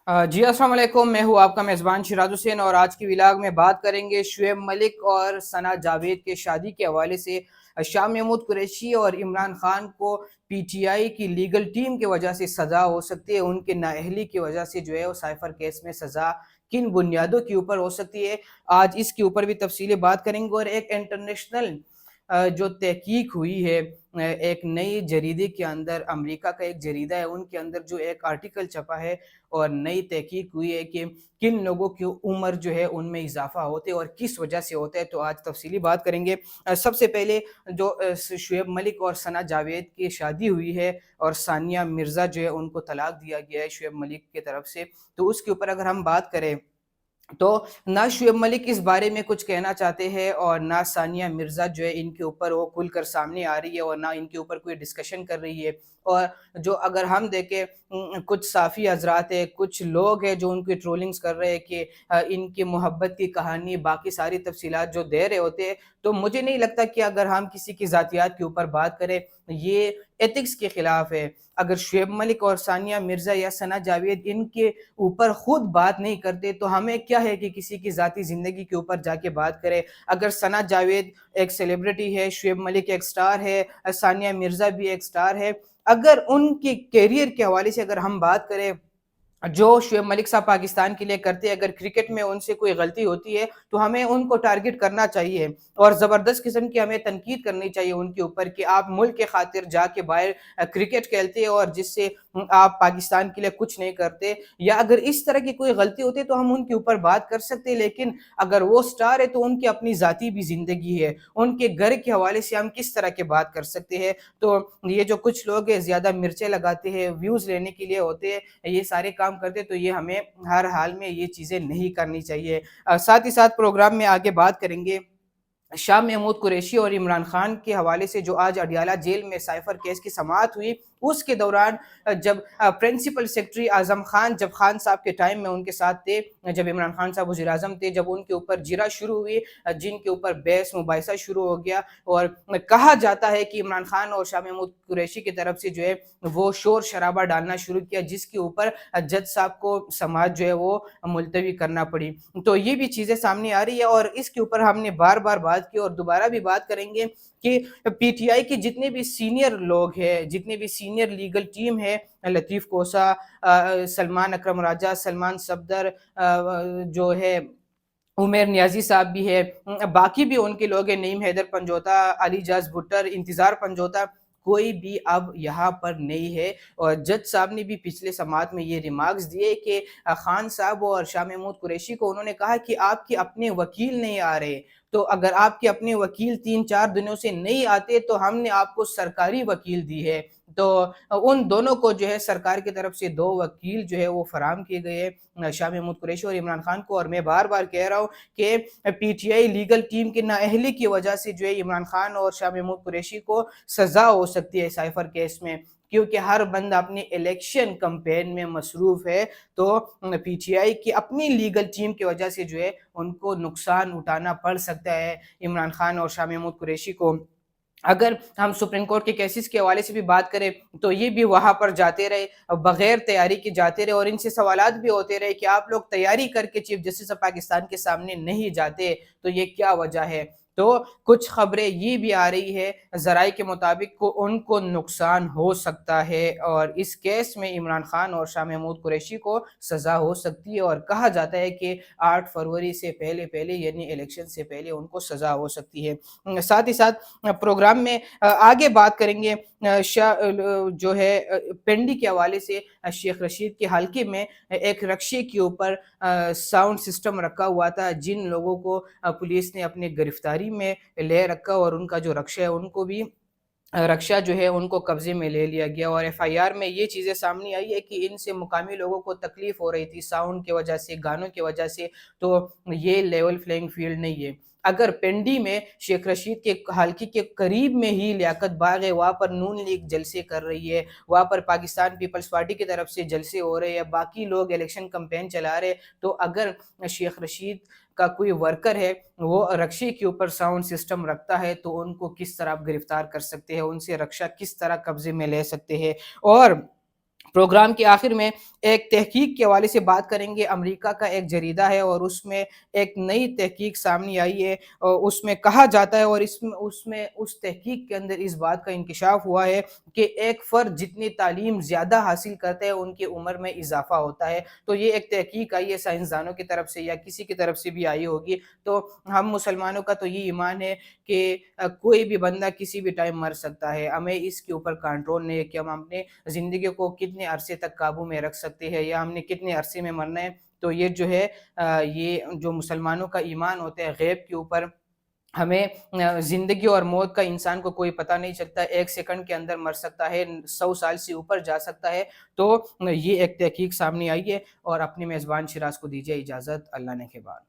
जी अस्सलाम वालेकुम, मैं हूँ आपका मेज़बान शिराज हुसैन और आज की व्लॉग में बात करेंगे शुएब मलिक और सना जावेद के शादी के हवाले से। शाह महमूद कुरैशी और इमरान खान को पीटीआई की लीगल टीम की वजह से सज़ा हो सकती है, उनके नाअहली की वजह से जो है वो साइफर केस में सज़ा किन बुनियादों के ऊपर हो सकती है, आज इसके ऊपर भी तफसीली बात करेंगे। और एक इंटरनेशनल जो तहकीक हुई है, एक नई जरीदे के अंदर, अमेरिका का एक जरीदा है, उनके अंदर जो एक आर्टिकल छपा है और नई तहकीक हुई है कि किन लोगों की उम्र जो है उनमें इजाफा होते है और किस वजह से होता है, तो आज तफसीली बात करेंगे। सबसे पहले जो शुएब मलिक और सना जावेद की शादी हुई है और सानिया मिर्ज़ा जो है उनको तलाक दिया गया है शुएब मलिक की तरफ से, तो उसके ऊपर अगर हम बात करें तो ना शुएब मलिक इस बारे में कुछ कहना चाहते हैं और ना सानिया मिर्ज़ा जो है इनके ऊपर वो खुलकर सामने आ रही है और ना इनके ऊपर कोई डिस्कशन कर रही है। और जो अगर हम देखें, कुछ साफ़ी हज़रात हैं, कुछ लोग हैं जो उनकी ट्रोलिंग्स कर रहे हैं कि इनकी मोहब्बत की कहानी, बाकी सारी तफ़सीलात जो दे रहे होते हैं, तो मुझे नहीं लगता कि अगर हम किसी की ज़ातियात के ऊपर बात करें, ये एथिक्स के खिलाफ है। अगर शुएब मलिक और सानिया मिर्ज़ा या सना जावेद इनके ऊपर खुद बात नहीं करते, तो हमें क्या है कि किसी की ज़ाती ज़िंदगी के ऊपर जाके बात करें। अगर सना जावेद एक सेलिब्रिटी है, शुएब मलिक एक स्टार है, सानिया मिर्ज़ा भी एक स्टार है। अगर उनके करियर के हवाले से अगर हम बात करें, जो शुएब मलिक साहब पाकिस्तान के लिए करते हैं, अगर क्रिकेट में उनसे कोई गलती होती है तो हमें उनको टारगेट करना चाहिए और ज़बरदस्त किस्म की हमें तनकीद करनी चाहिए उनके ऊपर कि आप मुल्क के खातिर जाके बाहर क्रिकेट खेलते हैं और जिससे आप पाकिस्तान के लिए कुछ नहीं करते, या अगर इस तरह की कोई गलती होती है तो हम उनके ऊपर बात कर सकते हैं। लेकिन अगर वो स्टार है तो उनकी अपनी ज़ाती भी ज़िंदगी है, उनके घर के हवाले से हम किस तरह की बात कर सकते हैं। तो ये जो कुछ लोग हैं ज़्यादा मिर्चें लगाते हैं, व्यूज़ लेने के लिए होते हैं, ये सारे काम करते, तो ये हमें हर हाल में ये चीज़ें नहीं करनी चाहिए। साथ ही साथ प्रोग्राम में आगे बात करेंगे शाह महमूद कुरैशी और इमरान खान के हवाले से, जो आज अडियाला जेल में साइफर केस की समाअत हुई, उसके दौरान जब प्रिंसिपल सेक्रेटरी आजम खान, जब खान साहब के टाइम में उनके साथ थे, जब इमरान खान साहब वज़ीर आज़म थे, जब उनके ऊपर जिरा शुरू हुई, जिनके ऊपर बहस मुबाहिसा शुरू हो गया और कहा जाता है कि इमरान खान और शाह महमूद कुरैशी की तरफ से जो है वो शोर शराबा डालना शुरू किया, जिसके ऊपर जज साहब को समाज जो है वो मुलतवी करना पड़ी। तो ये भी चीज़ें सामने आ रही है और इसके ऊपर हमने बार-बार बात की और दोबारा भी बात करेंगे कि पीटीआई के जितने भी सीनियर लोग हैं, जितने भी सीनियर लीगल टीम है, लतीफ़ कोसा, सलमान अकरम राजा, सलमान सफदर, जो है उमर नियाज़ी साहब भी है, बाकी भी उनके लोग हैं, नईम हैदर पंजोता, अली जाज़ भुट्टर, इंतज़ार पंजोता, कोई भी अब यहाँ पर नहीं है। और जज साहब ने भी पिछले समाअत में ये रिमार्क्स दिए कि खान साहब और शाह महमूद कुरैशी को उन्होंने कहा कि आपके अपने वकील नहीं आ रहे, तो अगर आपके अपने वकील 3-4 दिनों से नहीं आते तो हमने आपको सरकारी वकील दी है। तो उन दोनों को जो है सरकार की तरफ से 2 वकील जो है वो फराहम किए गए हैं, शाह महमूद कुरैशी और इमरान खान को। और मैं बार-बार कह रहा हूँ कि पीटीआई लीगल टीम की नाअहली की वजह से जो है इमरान खान और शाह महमूद कुरैशी को सज़ा हो सकती है साइफर केस में, क्योंकि हर बंदा अपने इलेक्शन कैंपेन में मसरूफ़ है, तो पीटीआई की अपनी लीगल टीम की वजह से जो है उनको नुकसान उठाना पड़ सकता है, इमरान खान और शाह महमूद कुरैशी को। अगर हम सुप्रीम कोर्ट के केसेस के हवाले से भी बात करें, तो ये भी वहाँ पर जाते रहे, बगैर तैयारी के जाते रहे और इनसे सवालात भी होते रहे कि आप लोग तैयारी करके चीफ जस्टिस ऑफ पाकिस्तान के सामने नहीं जाते, तो ये क्या वजह है? तो कुछ खबरें ये भी आ रही है ज़राए के मुताबिक को उनको नुकसान हो सकता है और इस केस में इमरान खान और शाह महमूद कुरैशी को सज़ा हो सकती है और कहा जाता है कि 8 फरवरी से पहले-पहले यानी इलेक्शन से पहले उनको सज़ा हो सकती है। साथ ही साथ प्रोग्राम में आगे बात करेंगे जो है पिंडी के हवाले से, शेख रशीद के हल्के में एक रक्शे के ऊपर साउंड सिस्टम रखा हुआ था, जिन लोगों को पुलिस ने अपने गिरफ्तारी में ले रखा और उनका जो रक्शा है उनको भी रक्षा जो है उनको कब्ज़े में ले लिया गया और एफआईआर में ये चीज़ें सामने आई है कि इनसे मुकामी लोगों को तकलीफ़ हो रही थी साउंड की वजह से, गानों की वजह से, तो ये लेवल प्लेइंग फ़ील्ड नहीं है। अगर पिंडी में शेख रशीद के हल्के के करीब में ही लियाकत बाग है, वहाँ पर नून लीग जलसे कर रही है, वहाँ पर पाकिस्तान पीपल्स पार्टी की तरफ से जलसे हो रहे हैं, बाकी लोग इलेक्शन कैंपेन चला रहे हैं, तो अगर शेख रशीद का कोई वर्कर है, वो रक्शे के ऊपर साउंड सिस्टम रखता है, तो उनको किस तरह आप गिरफ्तार कर सकते हैं, उनसे रक्षा किस तरह कब्ज़े में ले सकते हैं। और پروگرام کے آخر میں ایک تحقیق کے حوالے سے بات کریں گے۔ امریکہ کا ایک جریدہ ہے اور اس میں ایک نئی تحقیق سامنے آئی ہے، اور اس میں کہا جاتا ہے، اور اس تحقیق کے اندر اس بات کا انکشاف ہوا ہے کہ ایک فرد جتنی تعلیم زیادہ حاصل کرتا ہے ان کی عمر میں اضافہ ہوتا ہے۔ تو یہ ایک تحقیق آئی ہے سائنسدانوں کی طرف سے یا کسی کی طرف سے بھی آئی ہوگی۔ تو ہم مسلمانوں کا تو یہ ایمان ہے کہ کوئی بھی بندہ کسی بھی ٹائم مر سکتا ہے، ہمیں اس کے اوپر کنٹرول نہیں ہے کہ ہم اپنے زندگی کو کتنے عرصے تک قابو میں رکھ سکتے ہیں یا ہم نے کتنے عرصے میں مرنا ہے۔ تو یہ جو ہے یہ جو مسلمانوں کا ایمان ہوتا ہے غیب کے اوپر، ہمیں زندگی اور موت کا انسان کو کوئی پتہ نہیں چلتا، 1 سیکنڈ کے اندر مر سکتا ہے، 100 سال سے اوپر جا سکتا ہے۔ تو یہ ایک تحقیق سامنے آئی ہے، اور اپنے میزبان شراز کو دیجیے اجازت، اللہ نے کے بعد۔